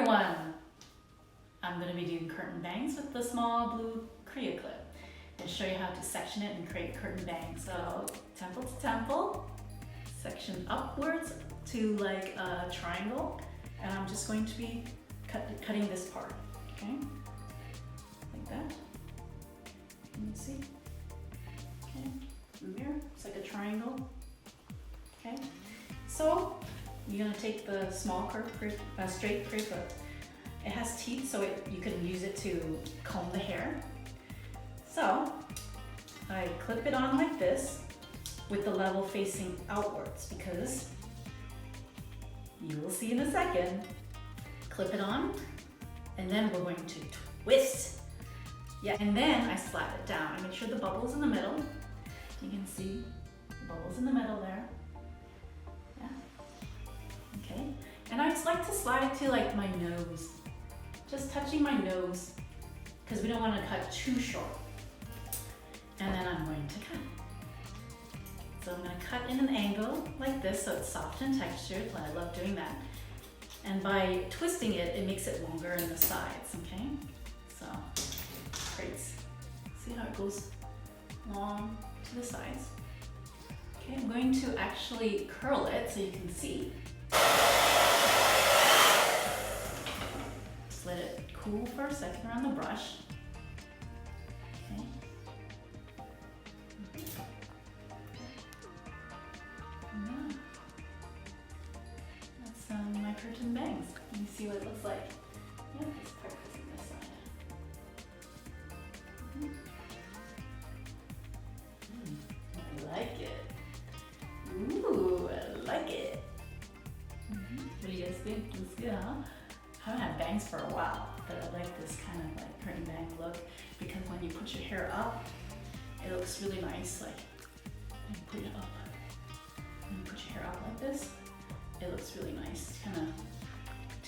everyone! I'm going to be doing curtain bangs with the small blue CreaClip and show you how to section it and create curtain bangs. So temple to temple, section upwards to like a triangle, and I'm just going to be cutting this part, okay? Like that. Can you see? Okay, from here, it's like a triangle. Okay, so you're going to take the small straight CreaClip. It has teeth, so you can use it to comb the hair. So I clip it on like this with the level facing outwards, because you will see in a second. Clip it on, and then we're going to twist. Yeah, and then I slide it down. I make sure the bubble's in the middle. You can see the bubble's in the middle there. Yeah. Okay. And I just like to slide it to like my nose. Just touching my nose, because we don't want to cut too short. And then I'm going to cut. So I'm going to cut in an angle like this, so it's soft and textured. I love doing that. And by twisting it, it makes it longer in the sides, okay? So, great. See how it goes long to the sides? Okay, I'm going to actually curl it so you can see. Just let it cool for a second around the brush. Okay. That's my curtain bangs. Let me see what it looks like. Yeah, this part goes on this side. I like it. Ooh, I like it. What do you guys think? Looks good, huh? I haven't had bangs for a while, but I like this kind of like curtain bang look, because when you put your hair up, it looks really nice. Like, when you put it up, when you put your hair up like this, it looks really nice, kind of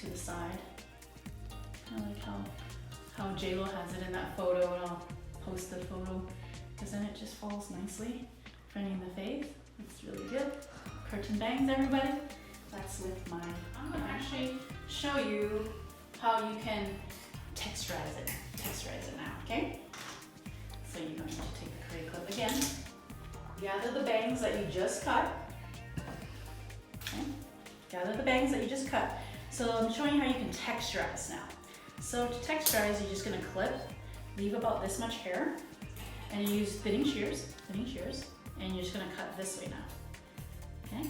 to the side. Kind of like how J-Lo has it in that photo, and I'll post the photo, because then it just falls nicely, fronting the face. It's really good. Curtain bangs, everybody. That's with mine. I'm gonna actually show you how you can texturize it. Texturize it now, okay? So you're going to take the CreaClip again, gather the bangs that you just cut. Okay. Gather the bangs that you just cut. So I'm showing you how you can texturize now. So to texturize, you're just gonna clip, leave about this much hair, and you use thinning shears, and you're just gonna cut this way now, okay?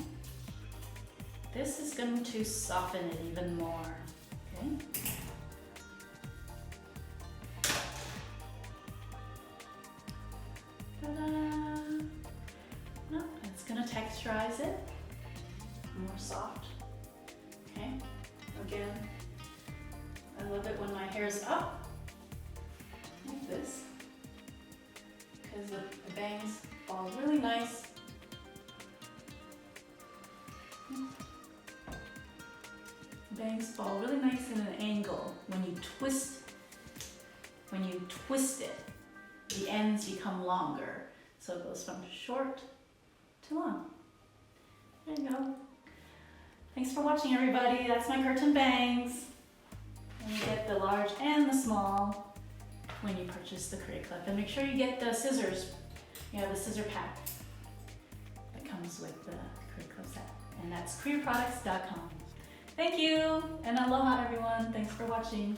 This is going to soften it even more, okay? Ta-da! No, it's gonna texturize it, more soft, okay? Again, I love it when my hair's up, like this, because the bangs fall really nice. Bangs fall really nice in an angle. When you twist it, the ends become longer. So it goes from short to long. There you go. Thanks for watching, everybody. That's my curtain bangs. And you get the large and the small when you purchase the CreaClip. And make sure you get the scissors. You have the scissor pack that comes with the CreaClip set. And that's creaproducts.com. Thank you, and aloha everyone. Thanks for watching.